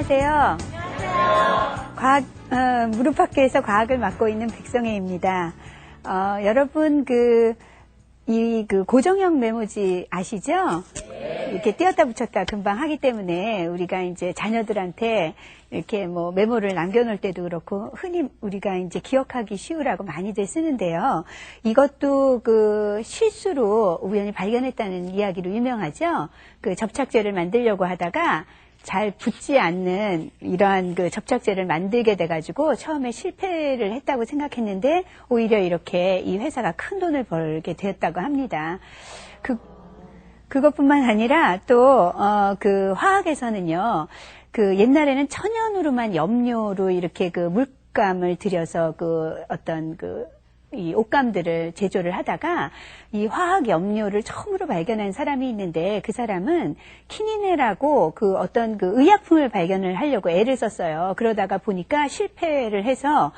안녕하세요. 무릎학교에서 과학을 맡고 있는 백성혜입니다. 여러분, 고정형 메모지 아시죠? 이렇게 띄었다 붙였다 금방 하기 때문에 우리가 이제 자녀들한테 이렇게 뭐 메모를 남겨놓을 때도 그렇고 흔히 우리가 이제 기억하기 쉬우라고 많이들 쓰는데요. 이것도 실수로 우연히 발견했다는 이야기로 유명하죠. 접착제를 만들려고 하다가 잘 붙지 않는 이러한 접착제를 만들게 돼가지고 처음에 실패를 했다고 생각했는데 오히려 이렇게 이 회사가 큰 돈을 벌게 되었다고 합니다. 그것뿐만 아니라 또 화학에서는요. 옛날에는 천연으로만 염료로 이렇게 물감을 들여서 이 옷감들을 제조를 하다가 이 화학 염료를 처음으로 발견한 사람이 있는데 그 사람은 키니네라고 의약품을 발견을 하려고 애를 썼어요. 그러다가 보니까 실패를 해서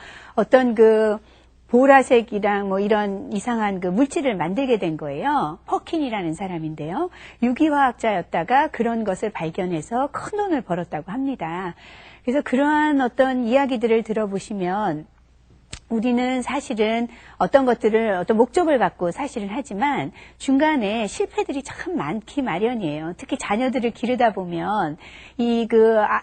보라색이랑 뭐 이런 이상한 물질을 만들게 된 거예요. 퍼킨이라는 사람인데요. 유기화학자였다가 그런 것을 발견해서 큰 돈을 벌었다고 합니다. 그래서 그러한 어떤 이야기들을 들어보시면 우리는 사실은 어떤 목적을 갖고 사실은 하지만 중간에 실패들이 참 많기 마련이에요. 특히 자녀들을 기르다 보면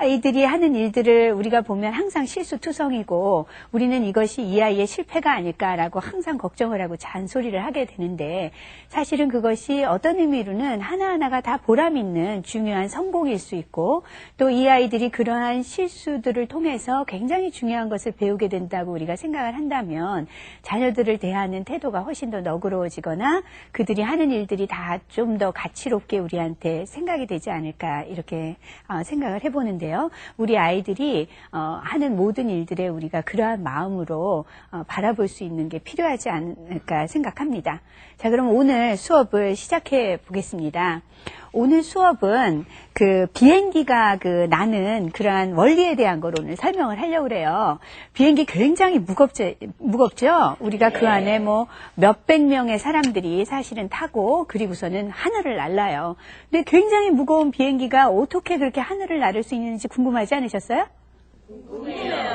아이들이 하는 일들을 우리가 보면 항상 실수투성이고 우리는 이것이 이 아이의 실패가 아닐까라고 항상 걱정을 하고 잔소리를 하게 되는데 사실은 그것이 어떤 의미로는 하나하나가 다 보람 있는 중요한 성공일 수 있고 또 이 아이들이 그러한 실수들을 통해서 굉장히 중요한 것을 배우게 된다고 우리가 생각을 한다면 자녀들을 대하는 태도가 훨씬 더 너그러워지거나 그들이 하는 일들이 다 좀 더 가치롭게 우리한테 생각이 되지 않을까 이렇게 생각을 해보는데요. 우리 아이들이 하는 모든 일들에 우리가 그러한 마음으로 바라볼 수 있는 게 필요하지 않을까 생각합니다. 자, 그럼 오늘 수업을 시작해 보겠습니다. 오늘 수업은 비행기가 나는 그러한 원리에 대한 걸 오늘 설명을 하려고 그래요. 비행기 굉장히 무겁죠? 우리가 그 안에 뭐 몇백 명의 사람들이 사실은 타고 그리고서는 하늘을 날아요. 근데 굉장히 무거운 비행기가 어떻게 그렇게 하늘을 나를 수 있는지 궁금하지 않으셨어요?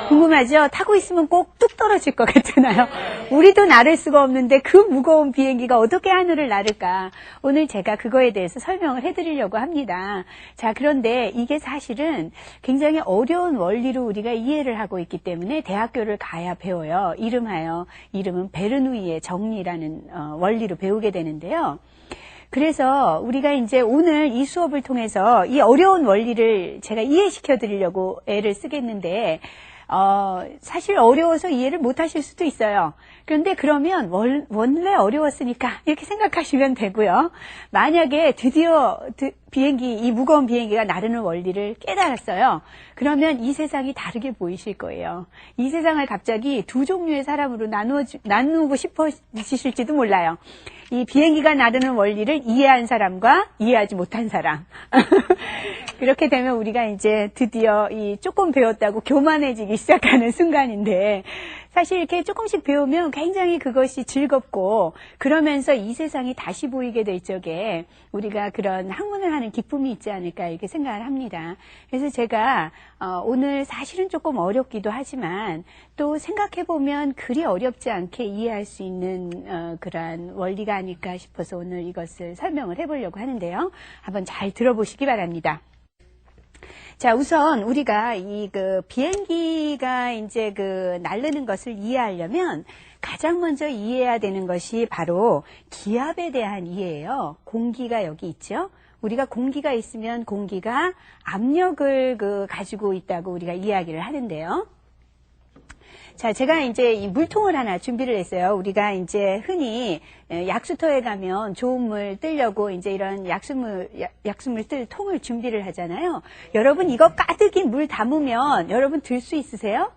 궁금하죠? 타고 있으면 꼭 뚝 떨어질 것 같잖아요. 우리도 나를 수가 없는데 그 무거운 비행기가 어떻게 하늘을 나를까? 오늘 제가 그거에 대해서 설명을 해드리려고 합니다. 자, 그런데 이게 사실은 굉장히 어려운 원리로 우리가 이해를 하고 있기 때문에 대학교를 가야 배워요. 이름은 베르누이의 정리라는 원리로 배우게 되는데요. 그래서 우리가 이제 오늘 이 수업을 통해서 이 어려운 원리를 제가 이해시켜 드리려고 애를 쓰겠는데 사실 어려워서 이해를 못 하실 수도 있어요. 그런데 그러면 원래 어려웠으니까 이렇게 생각하시면 되고요. 만약에 드디어 이 무거운 비행기가 나르는 원리를 깨달았어요. 그러면 이 세상이 다르게 보이실 거예요. 이 세상을 갑자기 두 종류의 사람으로 나누고 싶으실지도 몰라요. 이 비행기가 나르는 원리를 이해한 사람과 이해하지 못한 사람. 그렇게 되면 우리가 이제 드디어 조금 배웠다고 교만해지기 시작하는 순간인데 사실 이렇게 조금씩 배우면 굉장히 그것이 즐겁고 그러면서 이 세상이 다시 보이게 될 적에 우리가 그런 학문을 하는 기쁨이 있지 않을까 이렇게 생각을 합니다. 그래서 제가 오늘 사실은 조금 어렵기도 하지만 또 생각해보면 그리 어렵지 않게 이해할 수 있는 그런 원리가 아닐까 싶어서 오늘 이것을 설명을 해보려고 하는데요. 한번 잘 들어보시기 바랍니다. 자, 우선 우리가 비행기가 이제 날르는 것을 이해하려면 가장 먼저 이해해야 되는 것이 바로 기압에 대한 이해예요. 공기가 여기 있죠. 우리가 공기가 있으면 공기가 압력을 가지고 있다고 우리가 이야기를 하는데요. 자, 제가 이제 이 물통을 하나 준비를 했어요. 우리가 이제 흔히 약수터에 가면 좋은 물 뜨려고 이제 이런 약수물 뜰 통을 준비를 하잖아요. 여러분 이거 가득히 물 담으면 여러분 들 수 있으세요?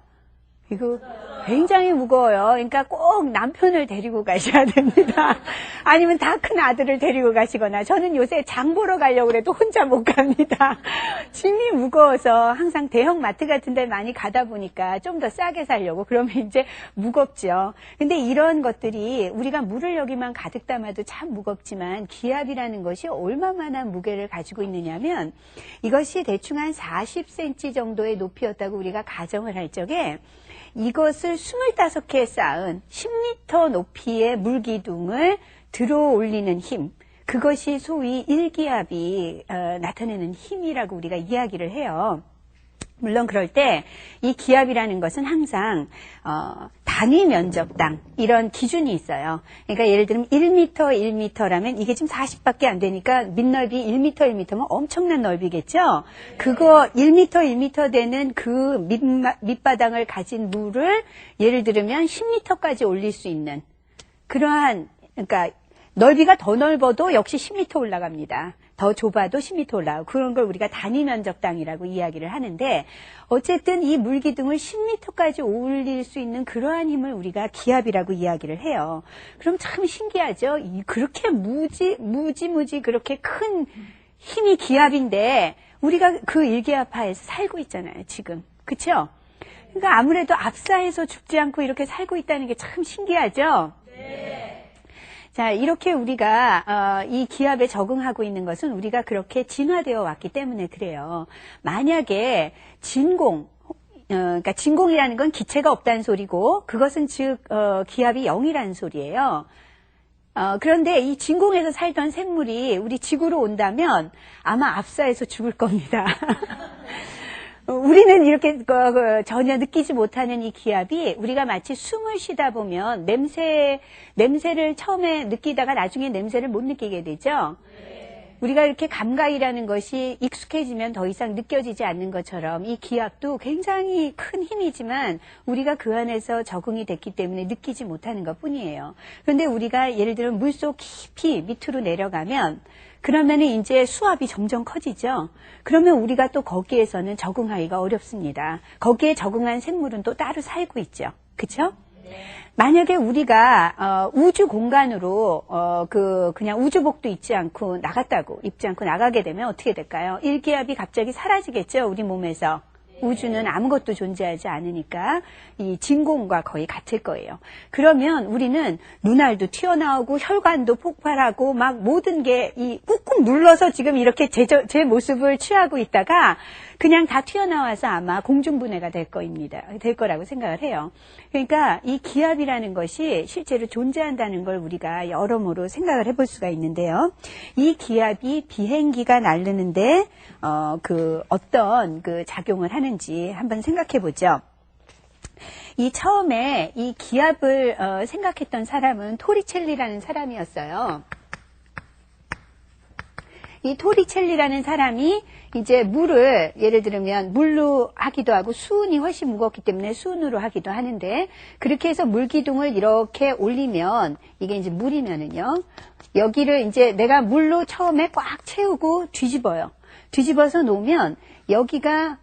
이거 굉장히 무거워요. 그러니까 꼭 남편을 데리고 가셔야 됩니다. 아니면 다 큰 아들을 데리고 가시거나, 저는 요새 장 보러 가려고 해도 혼자 못 갑니다. 짐이 무거워서 항상 대형 마트 같은 데 많이 가다 보니까 좀 더 싸게 사려고, 그러면 이제 무겁죠. 근데 이런 것들이 우리가 물을 여기만 가득 담아도 참 무겁지만, 기압이라는 것이 얼마만한 무게를 가지고 있느냐면, 이것이 대충 한 40cm 정도의 높이였다고 우리가 가정을 할 적에, 이것을 25개 쌓은 10m 높이의 물기둥을 들어 올리는 힘, 그것이 소위 일기압이 나타내는 힘이라고 우리가 이야기를 해요. 물론 그럴 때 이 기압이라는 것은 항상 단위 면적당 이런 기준이 있어요. 그러니까 예를 들면 1m 1m라면 이게 지금 40밖에 안 되니까 밑넓이 1m 1m면 엄청난 넓이겠죠. 그거 1m 1m 되는 그 밑바닥을 가진 물을 예를 들면 10m까지 올릴 수 있는 그러한, 그러니까 넓이가 더 넓어도 역시 10m 올라갑니다. 더 좁아도 10m 올라가고, 그런 걸 우리가 단위 면적당이라고 이야기를 하는데, 어쨌든 이 물기둥을 10m까지 올릴 수 있는 그러한 힘을 우리가 기압이라고 이야기를 해요. 그럼 참 신기하죠? 그렇게 무지 그렇게 큰 힘이 기압인데 우리가 그 일기압하에서 살고 있잖아요, 지금. 그쵸? 그러니까 아무래도 압사해서 죽지 않고 이렇게 살고 있다는 게 참 신기하죠? 네. 자, 이렇게 우리가 이 기압에 적응하고 있는 것은 우리가 그렇게 진화되어 왔기 때문에 그래요. 만약에 진공, 그러니까 진공이라는 건 기체가 없다는 소리고, 그것은 즉 기압이 0이라는 소리예요. 그런데 이 진공에서 살던 생물이 우리 지구로 온다면 아마 압사해서 죽을 겁니다. 우리는 이렇게 전혀 느끼지 못하는 이 기압이, 우리가 마치 숨을 쉬다 보면 냄새를 처음에 느끼다가 나중에 냄새를 못 느끼게 되죠. 우리가 이렇게 감각이라는 것이 익숙해지면 더 이상 느껴지지 않는 것처럼, 이 기압도 굉장히 큰 힘이지만 우리가 그 안에서 적응이 됐기 때문에 느끼지 못하는 것 뿐이에요. 그런데 우리가 예를 들어 물속 깊이 밑으로 내려가면, 그러면은 이제 수압이 점점 커지죠. 그러면 우리가 또 거기에서는 적응하기가 어렵습니다. 거기에 적응한 생물은 또 따로 살고 있죠. 그쵸? 만약에 우리가 우주 공간으로 그냥 우주복도 입지 않고 나가게 되면 어떻게 될까요? 일기압이 갑자기 사라지겠죠, 우리 몸에서. 우주는 아무것도 존재하지 않으니까 이 진공과 거의 같을 거예요. 그러면 우리는 눈알도 튀어나오고 혈관도 폭발하고 막 모든 게 이 꾹꾹 눌러서 지금 이렇게 제 모습을 취하고 있다가 그냥 다 튀어나와서 아마 공중분해가 될 거라고 생각을 해요. 그러니까 이 기압이라는 것이 실제로 존재한다는 걸 우리가 여러모로 생각을 해볼 수가 있는데요. 이 기압이 비행기가 날르는데 어떤 그 작용을 하는지 한번 생각해 보죠. 이 처음에 이 기압을 생각했던 사람은 토리첼리라는 사람이었어요. 이 토리첼리라는 사람이 이제 물을 예를 들면 물로 하기도 하고, 수은이 훨씬 무겁기 때문에 수은으로 하기도 하는데, 그렇게 해서 물기둥을 이렇게 올리면, 이게 이제 물이면은요, 여기를 이제 내가 물로 처음에 꽉 채우고 뒤집어서 놓으면 여기가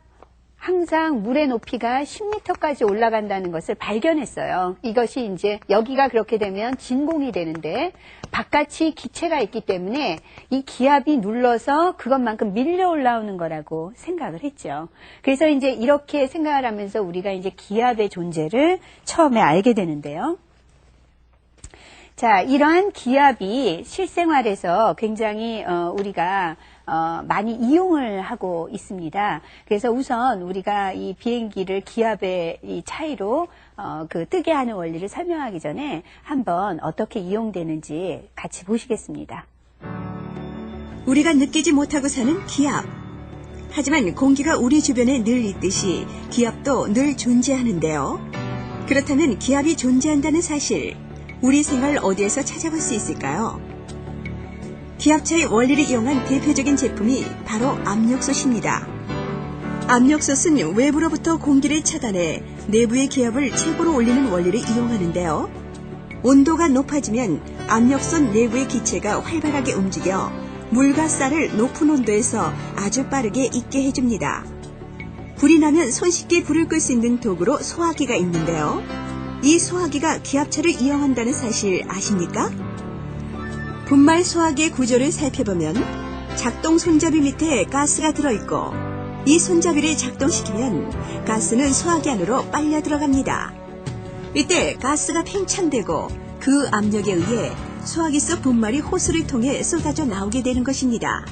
항상 물의 높이가 10m까지 올라간다는 것을 발견했어요. 이것이 이제 여기가 그렇게 되면 진공이 되는데, 바깥이 기체가 있기 때문에 이 기압이 눌러서 그것만큼 밀려 올라오는 거라고 생각을 했죠. 그래서 이제 이렇게 생각을 하면서 우리가 이제 기압의 존재를 처음에 알게 되는데요. 자, 이러한 기압이 실생활에서 굉장히 우리가 많이 이용을 하고 있습니다. 그래서 우선 우리가 이 비행기를 기압의 이 차이로 뜨게 하는 원리를 설명하기 전에 한번 어떻게 이용되는지 같이 보시겠습니다. 우리가 느끼지 못하고 사는 기압. 하지만 공기가 우리 주변에 늘 있듯이 기압도 늘 존재하는데요. 그렇다면 기압이 존재한다는 사실, 우리 생활 어디에서 찾아볼 수 있을까요? 기압차의 원리를 이용한 대표적인 제품이 바로 압력솥입니다. 압력솥은 외부로부터 공기를 차단해 내부의 기압을 최고로 올리는 원리를 이용하는데요. 온도가 높아지면 압력솥 내부의 기체가 활발하게 움직여 물과 쌀을 높은 온도에서 아주 빠르게 익게 해줍니다. 불이 나면 손쉽게 불을 끌 수 있는 도구로 소화기가 있는데요. 이 소화기가 기압차를 이용한다는 사실 아십니까? 분말 소화기의 구조를 살펴보면 작동 손잡이 밑에 가스가 들어있고 이 손잡이를 작동시키면 가스는 소화기 안으로 빨려 들어갑니다. 이때 가스가 팽창되고 그 압력에 의해 소화기 속 분말이 호스를 통해 쏟아져 나오게 되는 것입니다.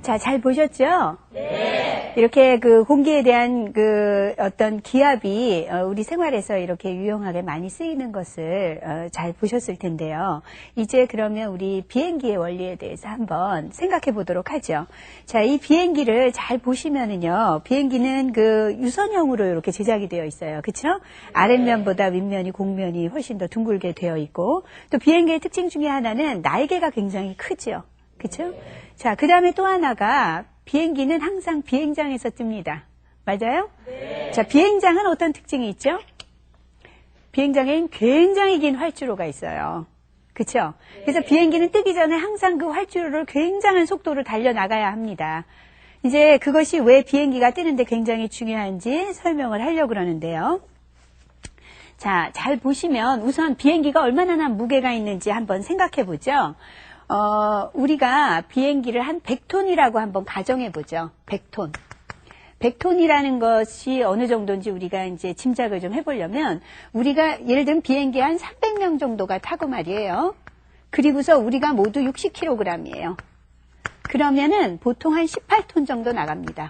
자, 잘 보셨죠? 네. 이렇게 그 공기에 대한 그 어떤 기압이 우리 생활에서 이렇게 유용하게 많이 쓰이는 것을 잘 보셨을 텐데요. 이제 그러면 우리 비행기의 원리에 대해서 한번 생각해 보도록 하죠. 자, 이 비행기를 잘 보시면은요, 비행기는 그 유선형으로 이렇게 제작이 되어 있어요. 그쵸? 아랫면보다 윗면이 공면이 훨씬 더 둥글게 되어 있고, 또 비행기의 특징 중에 하나는 날개가 굉장히 크죠. 그쵸? 자, 그 다음에 또 하나가 비행기는 항상 비행장에서 뜹니다. 맞아요? 네. 자, 비행장은 어떤 특징이 있죠? 비행장엔 굉장히 긴 활주로가 있어요. 그쵸? 네. 그래서 비행기는 뜨기 전에 항상 그 활주로를 굉장한 속도로 달려나가야 합니다. 이제 그것이 왜 비행기가 뜨는데 굉장히 중요한지 설명을 하려고 그러는데요. 자, 잘 보시면 우선 비행기가 얼마나 무게가 있는지 한번 생각해 보죠. 우리가 비행기를 한 100톤이라고 한번 가정해 보죠. 100톤. 100톤이라는 것이 어느 정도인지 우리가 이제 짐작을 좀 해보려면, 우리가 예를 들면 비행기 한 300명 정도가 타고 말이에요. 그리고서 우리가 모두 60kg이에요. 그러면은 보통 한 18톤 정도 나갑니다.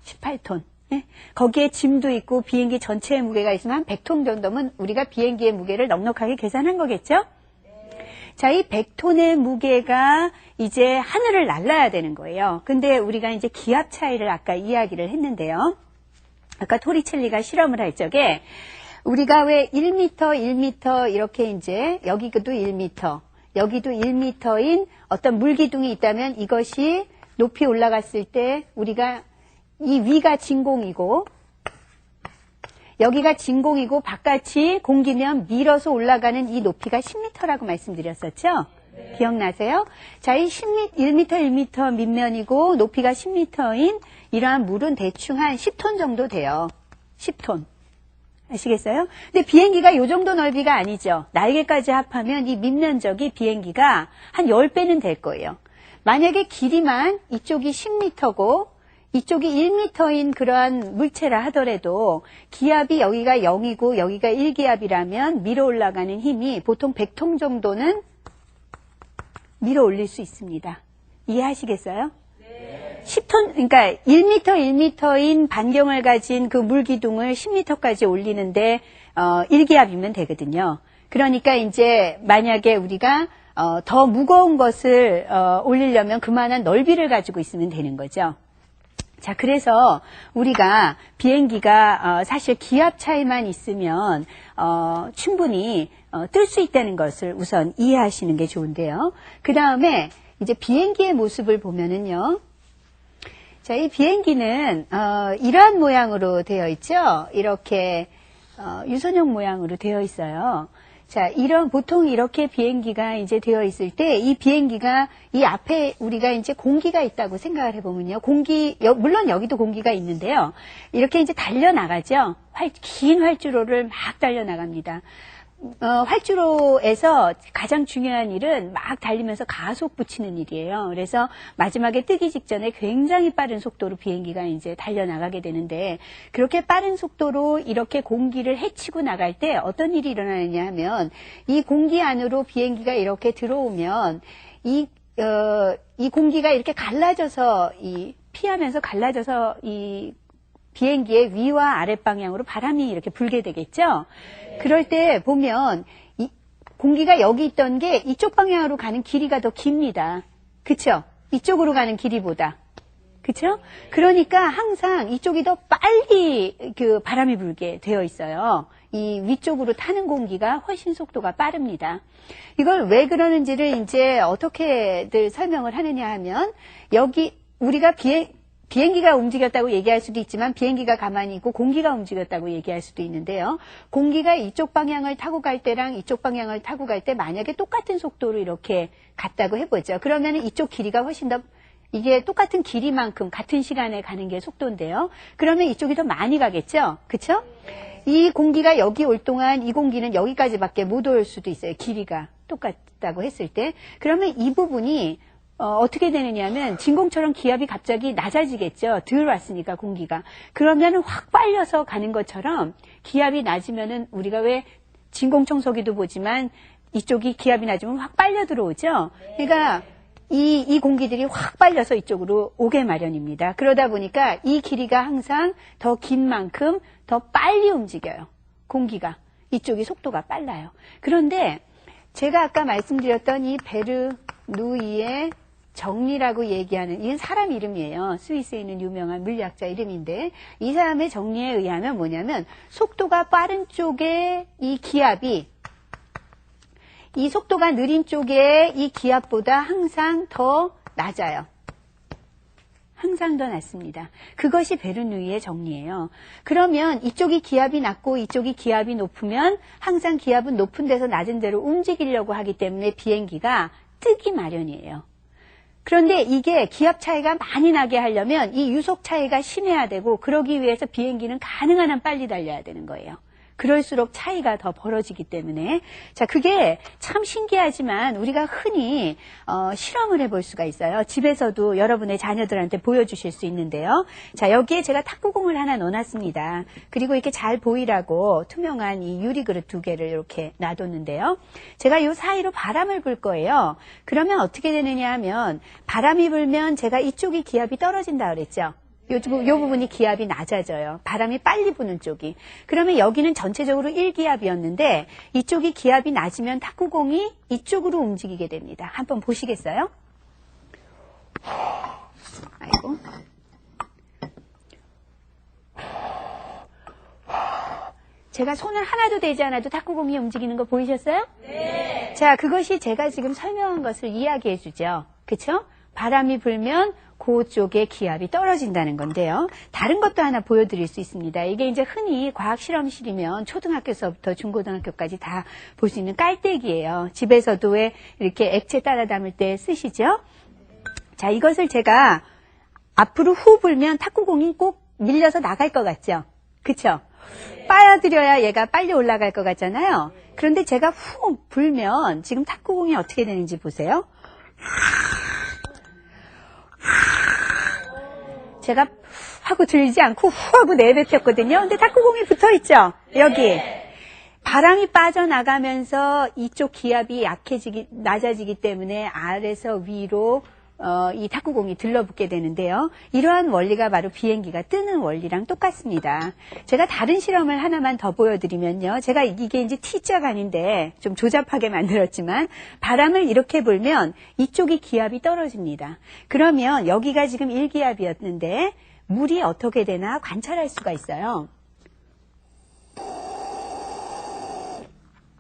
18톤. 네? 거기에 짐도 있고 비행기 전체의 무게가 있으면 한 100톤 정도면 우리가 비행기의 무게를 넉넉하게 계산한 거겠죠? 자, 이 100톤의 무게가 이제 하늘을 날아야 되는 거예요. 근데 우리가 이제 기압 차이를 아까 이야기를 했는데요. 아까 토리첼리가 실험을 할 적에 우리가 왜 1m, 1m 이렇게 이제 여기도 1m, 여기도 1m인 어떤 물기둥이 있다면 이것이 높이 올라갔을 때 우리가 이 위가 진공이고 여기가 진공이고 바깥이 공기면 밀어서 올라가는 이 높이가 10m라고 말씀드렸었죠? 네. 기억나세요? 자, 이 1m, 1m 밑면이고 높이가 10m인 이러한 물은 대충 한 10톤 정도 돼요. 10톤. 아시겠어요? 근데 비행기가 이 정도 넓이가 아니죠. 날개까지 합하면 이 밑면적이 비행기가 한 10배는 될 거예요. 만약에 길이만 이쪽이 10m고 이쪽이 1m인 그러한 물체라 하더라도 기압이 여기가 0이고 여기가 1기압이라면 밀어 올라가는 힘이 보통 100톤 정도는 밀어 올릴 수 있습니다. 이해하시겠어요? 네. 10톤, 그러니까 1m, 1m인 반경을 가진 그 물기둥을 10m까지 올리는데 1기압이면 되거든요. 그러니까 이제 만약에 우리가 더 무거운 것을 올리려면 그만한 넓이를 가지고 있으면 되는 거죠. 자, 그래서 우리가 비행기가 사실 기압 차이만 있으면 충분히 뜰 수 있다는 것을 우선 이해하시는 게 좋은데요. 그 다음에 이제 비행기의 모습을 보면은요. 자, 이 비행기는 이러한 모양으로 되어 있죠. 이렇게 유선형 모양으로 되어 있어요. 자, 보통 이렇게 비행기가 이제 되어 있을 때, 이 비행기가, 이 앞에 우리가 이제 공기가 있다고 생각을 해보면요. 물론 여기도 공기가 있는데요. 이렇게 이제 달려나가죠. 긴 활주로를 막 달려나갑니다. 활주로에서 가장 중요한 일은 막 달리면서 가속 붙이는 일이에요. 그래서 마지막에 뜨기 직전에 굉장히 빠른 속도로 비행기가 이제 달려나가게 되는데, 그렇게 빠른 속도로 이렇게 공기를 헤치고 나갈 때 어떤 일이 일어나느냐 하면, 이 공기 안으로 비행기가 이렇게 들어오면 이 공기가 이렇게 갈라져서 피하면서 갈라져서 이 비행기의 위와 아랫 방향으로 바람이 이렇게 불게 되겠죠. 그럴 때 보면 이 공기가 여기 있던 게 이쪽 방향으로 가는 길이가 더 깁니다. 그쵸? 이쪽으로 가는 길이보다. 그쵸? 그러니까 항상 이쪽이 더 빨리 그 바람이 불게 되어 있어요. 이 위쪽으로 타는 공기가 훨씬 속도가 빠릅니다. 이걸 왜 그러는지를 이제 어떻게들 설명을 하느냐 하면, 여기 우리가 비행기가 움직였다고 얘기할 수도 있지만 비행기가 가만히 있고 공기가 움직였다고 얘기할 수도 있는데요. 공기가 이쪽 방향을 타고 갈 때랑 이쪽 방향을 타고 갈 때 만약에 똑같은 속도로 이렇게 갔다고 해보죠. 그러면 이쪽 길이가 훨씬 더 이게 똑같은 길이만큼 같은 시간에 가는 게 속도인데요. 그러면 이쪽이 더 많이 가겠죠? 그쵸? 이 공기가 여기 올 동안 이 공기는 여기까지밖에 못 올 수도 있어요. 길이가 똑같다고 했을 때. 그러면 이 부분이 어떻게 되느냐면 진공처럼 기압이 갑자기 낮아지겠죠. 덜 왔으니까 공기가. 그러면 확 빨려서 가는 것처럼 기압이 낮으면은 우리가 왜 진공청소기도 보지만 이쪽이 기압이 낮으면 확 빨려 들어오죠. 그러니까 이 공기들이 확 빨려서 이쪽으로 오게 마련입니다. 그러다 보니까 이 길이가 항상 더 긴 만큼 더 빨리 움직여요. 공기가. 이쪽이 속도가 빨라요. 그런데 제가 아까 말씀드렸던 이 베르누이의 정리라고 얘기하는, 이건 사람 이름이에요. 스위스에 있는 유명한 물리학자 이름인데, 이 사람의 정리에 의하면 뭐냐면, 속도가 빠른 쪽에 이 기압이, 이 속도가 느린 쪽에 이 기압보다 항상 더 낮아요. 항상 더 낮습니다. 그것이 베르누이의 정리예요. 그러면 이쪽이 기압이 낮고 이쪽이 기압이 높으면 항상 기압은 높은 데서 낮은 데로 움직이려고 하기 때문에 비행기가 뜨기 마련이에요. 그런데 이게 기압 차이가 많이 나게 하려면 이 유속 차이가 심해야 되고, 그러기 위해서 비행기는 가능한 한 빨리 달려야 되는 거예요. 그럴수록 차이가 더 벌어지기 때문에. 자, 그게 참 신기하지만 우리가 흔히 실험을 해볼 수가 있어요. 집에서도 여러분의 자녀들한테 보여주실 수 있는데요. 자, 여기에 제가 탁구공을 하나 넣어놨습니다. 그리고 이렇게 잘 보이라고 투명한 이 유리그릇 2개를 이렇게 놔뒀는데요. 제가 이 사이로 바람을 불 거예요. 그러면 어떻게 되느냐 하면, 바람이 불면 제가 이쪽이 기압이 떨어진다 그랬죠. 요 부분이 기압이 낮아져요. 바람이 빨리 부는 쪽이. 그러면 여기는 전체적으로 1기압이었는데 이쪽이 기압이 낮으면 탁구공이 이쪽으로 움직이게 됩니다. 한번 보시겠어요? 아이고. 제가 손을 하나도 대지 않아도 탁구공이 움직이는 거 보이셨어요? 네. 자, 그것이 제가 지금 설명한 것을 이야기해 주죠. 그쵸? 바람이 불면 그쪽에 기압이 떨어진다는 건데요. 다른 것도 하나 보여드릴 수 있습니다. 이게 이제 흔히 과학실험실이면 초등학교서부터 중고등학교까지 다 볼 수 있는 깔때기예요. 집에서도 왜 이렇게 액체 따라 담을 때 쓰시죠? 자, 이것을 제가 앞으로 후 불면 탁구공이 꼭 밀려서 나갈 것 같죠? 그쵸? 빨아들여야 얘가 빨리 올라갈 것 같잖아요. 그런데 제가 후 불면 지금 탁구공이 어떻게 되는지 보세요. 제가 하고 들지 않고 후 하고 내뱉었거든요. 근데 탁구공이 붙어있죠? 여기. 바람이 빠져나가면서 이쪽 기압이 낮아지기 때문에 아래에서 위로 이 탁구공이 들러붙게 되는데요. 이러한 원리가 바로 비행기가 뜨는 원리랑 똑같습니다. 제가 다른 실험을 하나만 더 보여드리면요. 제가 이게 이제 T자가 아닌데 좀 조잡하게 만들었지만, 바람을 이렇게 불면 이쪽이 기압이 떨어집니다. 그러면 여기가 지금 1기압이었는데 물이 어떻게 되나 관찰할 수가 있어요.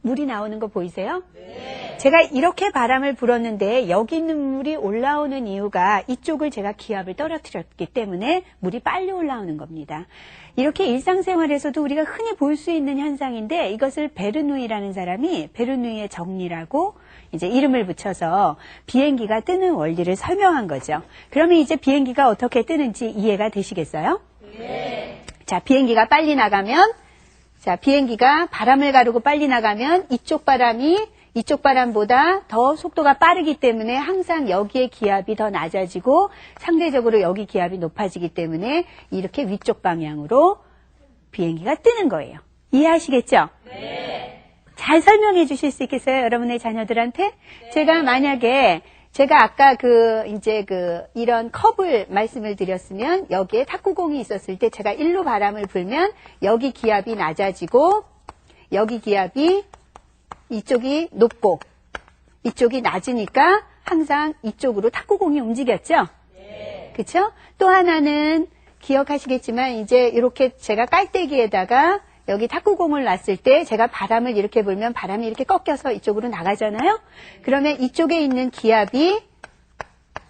물이 나오는 거 보이세요? 네. 제가 이렇게 바람을 불었는데 여기 있는 물이 올라오는 이유가 이쪽을 제가 기압을 떨어뜨렸기 때문에 물이 빨리 올라오는 겁니다. 이렇게 일상생활에서도 우리가 흔히 볼 수 있는 현상인데, 이것을 베르누이라는 사람이 베르누이의 정리라고 이제 이름을 붙여서 비행기가 뜨는 원리를 설명한 거죠. 그러면 이제 비행기가 어떻게 뜨는지 이해가 되시겠어요? 네. 자, 비행기가 빨리 나가면, 자, 비행기가 바람을 가르고 빨리 나가면 이쪽 바람이 이쪽 바람보다 더 속도가 빠르기 때문에 항상 여기의 기압이 더 낮아지고 상대적으로 여기 기압이 높아지기 때문에 이렇게 위쪽 방향으로 비행기가 뜨는 거예요. 이해하시겠죠? 네. 잘 설명해 주실 수 있겠어요? 여러분의 자녀들한테? 네. 제가 만약에 제가 아까 이런 컵을 말씀을 드렸으면 여기에 탁구공이 있었을 때 제가 일로 바람을 불면 여기 기압이 낮아지고 여기 기압이 이쪽이 높고 이쪽이 낮으니까 항상 이쪽으로 탁구공이 움직였죠? 네. 그쵸? 또 하나는 기억하시겠지만 이제 이렇게 제가 깔때기에다가 여기 탁구공을 놨을 때 제가 바람을 이렇게 불면 바람이 이렇게 꺾여서 이쪽으로 나가잖아요? 그러면 이쪽에 있는 기압이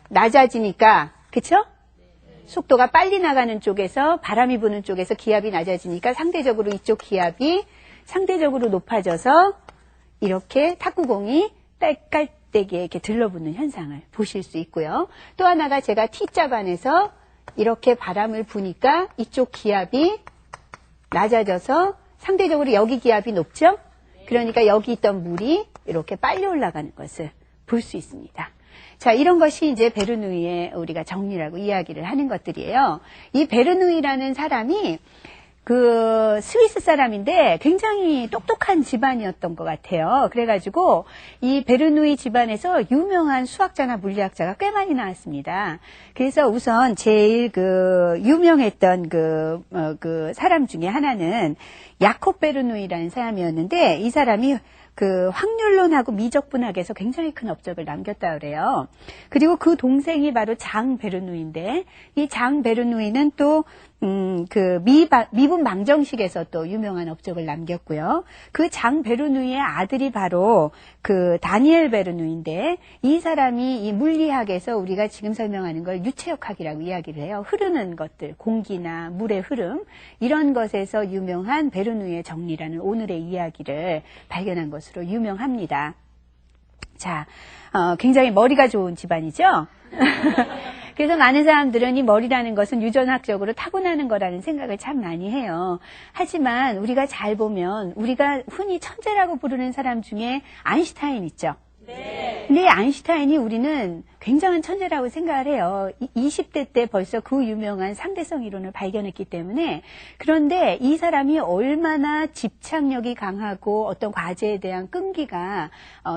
낮아지니까, 그쵸? 속도가 빨리 나가는 쪽에서 바람이 부는 쪽에서 기압이 낮아지니까 상대적으로 이쪽 기압이 상대적으로 높아져서 이렇게 탁구공이 막대기에 이렇게 들러붙는 현상을 보실 수 있고요. 또 하나가 제가 T자 반에서 이렇게 바람을 부니까 이쪽 기압이 낮아져서 상대적으로 여기 기압이 높죠? 그러니까 여기 있던 물이 이렇게 빨리 올라가는 것을 볼 수 있습니다. 자, 이런 것이 이제 베르누이의 우리가 정리라고 이야기를 하는 것들이에요. 이 베르누이라는 사람이 그 스위스 사람인데 굉장히 똑똑한 집안이었던 것 같아요. 그래가지고 이 베르누이 집안에서 유명한 수학자나 물리학자가 꽤 많이 나왔습니다. 그래서 우선 제일 그 유명했던 그 사람 중에 하나는 야콥 베르누이라는 사람이었는데 이 사람이 그 확률론하고 미적분학에서 굉장히 큰 업적을 남겼다 그래요. 그리고 그 동생이 바로 장 베르누이인데 이 장 베르누이는 또 그 미분 방정식에서 또 유명한 업적을 남겼고요. 그 장 베르누이의 아들이 바로 그 다니엘 베르누이인데 이 사람이 이 물리학에서 우리가 지금 설명하는 걸 유체역학이라고 이야기를 해요. 흐르는 것들, 공기나 물의 흐름 이런 것에서 유명한 베르누이의 정리라는 오늘의 이야기를 발견한 것으로 유명합니다. 자, 굉장히 머리가 좋은 집안이죠? 그래서 많은 사람들은 이 머리라는 것은 유전학적으로 타고나는 거라는 생각을 참 많이 해요. 하지만 우리가 잘 보면 우리가 흔히 천재라고 부르는 사람 중에 아인슈타인 있죠? 네. 근데 이 아인슈타인이 우리는 굉장한 천재라고 생각을 해요. 20대 때 벌써 그 유명한 상대성 이론을 발견했기 때문에. 그런데 이 사람이 얼마나 집착력이 강하고 어떤 과제에 대한 끈기가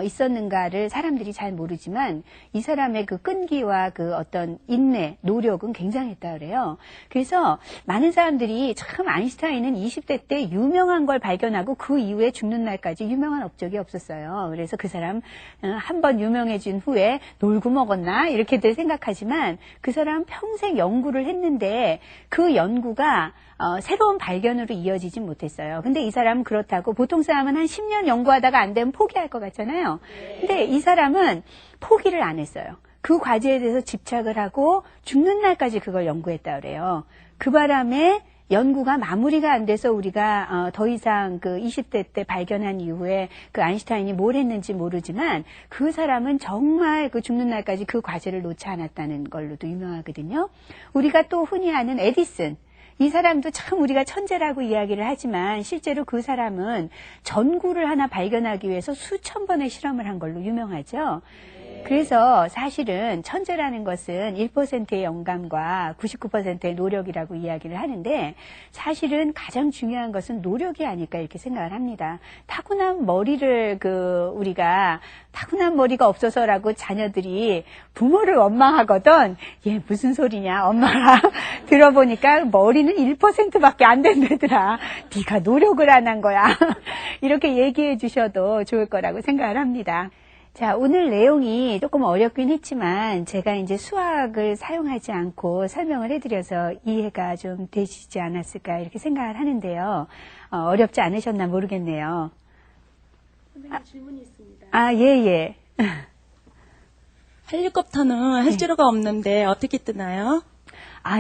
있었는가를 사람들이 잘 모르지만 이 사람의 그 끈기와 그 어떤 인내, 노력은 굉장했다 그래요. 그래서 많은 사람들이 참 아인슈타인은 20대 때 유명한 걸 발견하고 그 이후에 죽는 날까지 유명한 업적이 없었어요. 그래서 그 사람 한 번 유명해진 후에 놀고 먹었나 이렇게들 생각하지만 그 사람 평생 연구를 했는데 그 연구가 새로운 발견으로 이어지지 못했어요. 근데 이 사람은 그렇다고 보통 사람은 한 10년 연구하다가 안 되면 포기할 것 같잖아요. 근데 이 사람은 포기를 안 했어요. 그 과제에 대해서 집착을 하고 죽는 날까지 그걸 연구했다 그래요. 그 바람에 연구가 마무리가 안 돼서 우리가 더 이상 그 20대 때 발견한 이후에 그 아인슈타인이 뭘 했는지 모르지만 그 사람은 정말 그 죽는 날까지 그 과제를 놓지 않았다는 걸로도 유명하거든요. 우리가 또 흔히 아는 에디슨. 이 사람도 참 우리가 천재라고 이야기를 하지만 실제로 그 사람은 전구를 하나 발견하기 위해서 수천 번의 실험을 한 걸로 유명하죠. 그래서 사실은 천재라는 것은 1%의 영감과 99%의 노력이라고 이야기를 하는데 사실은 가장 중요한 것은 노력이 아닐까 이렇게 생각을 합니다. 타고난 머리를 우리가 타고난 머리가 없어서라고 자녀들이 부모를 원망하거든. 얘 무슨 소리냐 엄마가 들어보니까 머리는 1%밖에 안 된다더라. 네가 노력을 안 한 거야. 이렇게 얘기해 주셔도 좋을 거라고 생각을 합니다. 자, 오늘 내용이 조금 어렵긴 했지만 제가 이제 수학을 사용하지 않고 설명을 해드려서 이해가 좀 되시지 않았을까 이렇게 생각을 하는데요. 어렵지 않으셨나 모르겠네요. 선생님 질문이 있습니다. 예. 헬리콥터는 헬지로가 없는데 어떻게 뜨나요?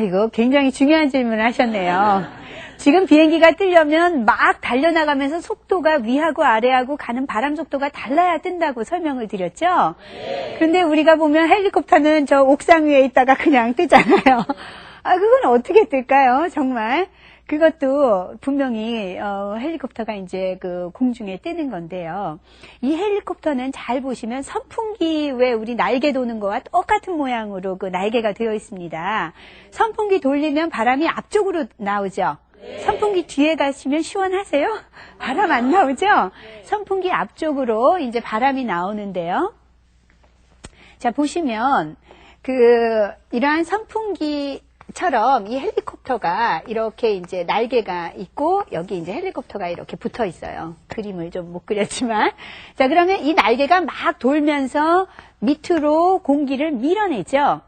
이거 굉장히 중요한 질문을 하셨네요. 지금 비행기가 뜨려면 막 달려나가면서 속도가 위하고 아래하고 가는 바람 속도가 달라야 뜬다고 설명을 드렸죠? 그런데 우리가 보면 헬리콥터는 저 옥상 위에 있다가 그냥 뜨잖아요. 그건 어떻게 뜰까요? 정말. 그것도 분명히 헬리콥터가 이제 그 공중에 뜨는 건데요. 이 헬리콥터는 잘 보시면 선풍기 왜 우리 날개 도는 거와 똑같은 모양으로 그 날개가 되어 있습니다. 선풍기 돌리면 바람이 앞쪽으로 나오죠. 선풍기 뒤에 가시면 시원하세요? 바람 안 나오죠? 선풍기 앞쪽으로 이제 바람이 나오는데요. 자, 보시면 이러한 선풍기처럼 이 헬리콥터가 이렇게 이제 날개가 있고 여기 이제 헬리콥터가 이렇게 붙어 있어요. 그림을 좀 못 그렸지만. 자, 그러면 이 날개가 막 돌면서 밑으로 공기를 밀어내죠.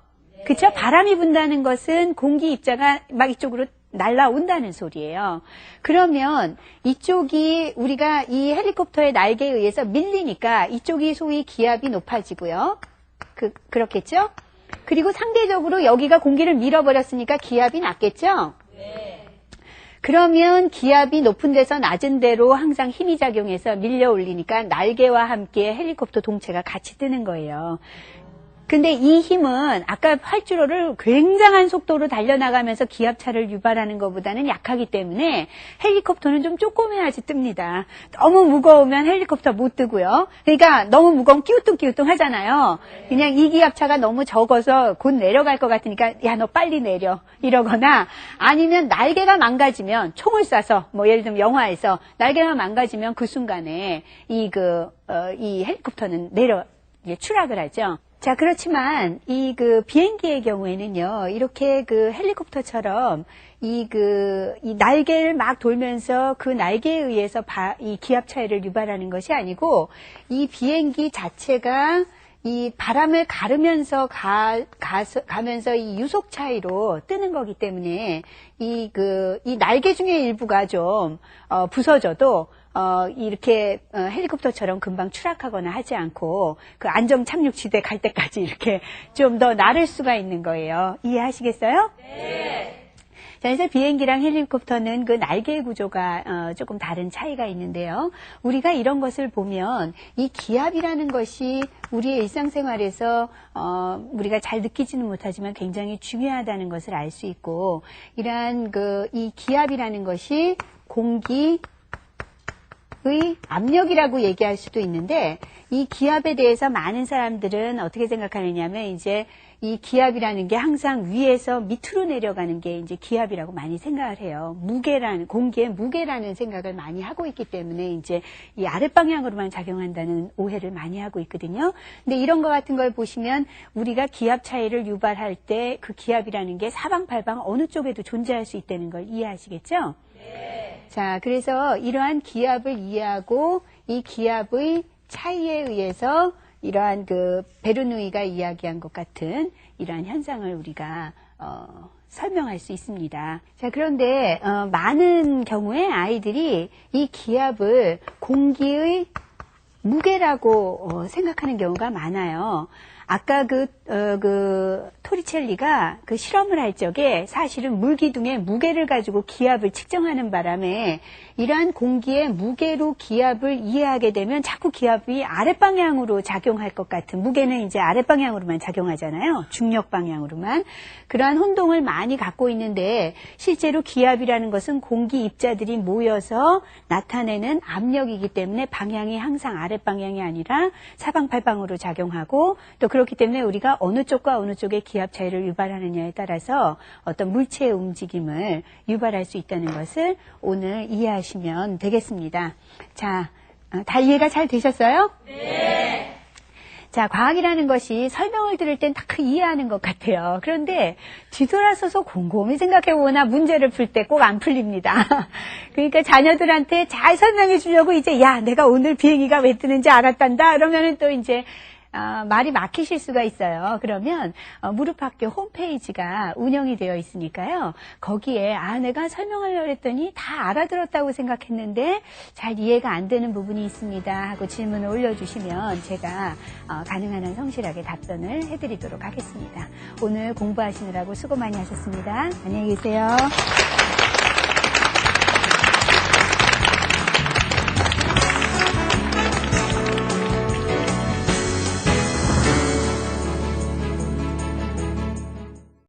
그쵸? 바람이 분다는 것은 공기 입자가 막 이쪽으로 날아온다는 소리예요. 그러면 이쪽이 우리가 이 헬리콥터의 날개에 의해서 밀리니까 이쪽이 소위 기압이 높아지고요. 그렇겠죠? 그리고 상대적으로 여기가 공기를 밀어버렸으니까 기압이 낮겠죠? 네. 그러면 기압이 높은 데서 낮은 데로 항상 힘이 작용해서 밀려 올리니까 날개와 함께 헬리콥터 동체가 같이 뜨는 거예요. 근데 이 힘은 아까 활주로를 굉장한 속도로 달려나가면서 기압차를 유발하는 것보다는 약하기 때문에 헬리콥터는 좀 조그매야지 뜹니다. 너무 무거우면 헬리콥터 못 뜨고요. 그러니까 너무 무거우면 끼우뚱끼우뚱 하잖아요. 그냥 이 기압차가 너무 적어서 곧 내려갈 것 같으니까 야, 너 빨리 내려 이러거나 아니면 날개가 망가지면 총을 쏴서 뭐 예를 들면 영화에서 날개가 망가지면 그 순간에 이 헬리콥터는 추락을 하죠. 자, 그렇지만, 이 비행기의 경우에는요, 이렇게 헬리콥터처럼, 이 날개를 막 돌면서 그 날개에 의해서 이 기압 차이를 유발하는 것이 아니고, 이 비행기 자체가 이 바람을 가르면서 가면서 이 유속 차이로 뜨는 거기 때문에, 이 날개 중에 일부가 좀, 부서져도, 이렇게 헬리콥터처럼 금방 추락하거나 하지 않고 그 안정 착륙지대 갈 때까지 이렇게 좀 더 나를 수가 있는 거예요. 이해하시겠어요? 네. 자, 그래서 비행기랑 헬리콥터는 그 날개 구조가 조금 다른 차이가 있는데요. 우리가 이런 것을 보면 이 기압이라는 것이 우리의 일상생활에서 우리가 잘 느끼지는 못하지만 굉장히 중요하다는 것을 알 수 있고, 이러한 이 기압이라는 것이 공기 의 압력이라고 얘기할 수도 있는데, 이 기압에 대해서 많은 사람들은 어떻게 생각하느냐면, 이제 이 기압이라는 게 항상 위에서 밑으로 내려가는 게 이제 기압이라고 많이 생각을 해요. 공기의 무게라는 생각을 많이 하고 있기 때문에 이제 이 아랫방향으로만 작용한다는 오해를 많이 하고 있거든요. 근데 이런 것 같은 걸 보시면 우리가 기압 차이를 유발할 때 그 기압이라는 게 사방팔방 어느 쪽에도 존재할 수 있다는 걸 이해하시겠죠? 네. 자, 그래서 이러한 기압을 이해하고 이 기압의 차이에 의해서 이러한 베르누이가 이야기한 것 같은 이러한 현상을 우리가 설명할 수 있습니다. 자, 그런데 많은 경우에 아이들이 이 기압을 공기의 무게라고 생각하는 경우가 많아요. 아까 토리첼리가 실험을 할 적에 사실은 물기둥의 무게를 가지고 기압을 측정하는 바람에 이러한 공기의 무게로 기압을 이해하게 되면 자꾸 기압이 아랫방향으로 작용할 것 같은, 무게는 이제 아랫방향으로만 작용하잖아요. 중력 방향으로만. 그러한 혼동을 많이 갖고 있는데 실제로 기압이라는 것은 공기 입자들이 모여서 나타내는 압력이기 때문에 방향이 항상 아랫방향이 아니라 사방팔방으로 작용하고, 또 그렇기 때문에 우리가 어느 쪽과 어느 쪽의 기압 차이를 유발하느냐에 따라서 어떤 물체의 움직임을 유발할 수 있다는 것을 오늘 이해하시면 되겠습니다. 자, 다 이해가 잘 되셨어요? 네. 자, 과학이라는 것이 설명을 들을 땐 딱 이해하는 것 같아요. 그런데 뒤돌아서서 곰곰이 생각해보거나 문제를 풀 때 꼭 안 풀립니다. 그러니까 자녀들한테 잘 설명해 주려고 이제 야, 내가 오늘 비행기가 왜 뜨는지 알았단다. 그러면은 또 이제 말이 막히실 수가 있어요. 그러면 무릎학교 홈페이지가 운영이 되어 있으니까요. 거기에 내가 설명하려고 했더니 다 알아들었다고 생각했는데 잘 이해가 안 되는 부분이 있습니다 하고 질문을 올려주시면 제가 가능한 한 성실하게 답변을 해드리도록 하겠습니다. 오늘 공부하시느라고 수고 많이 하셨습니다. 안녕히 계세요.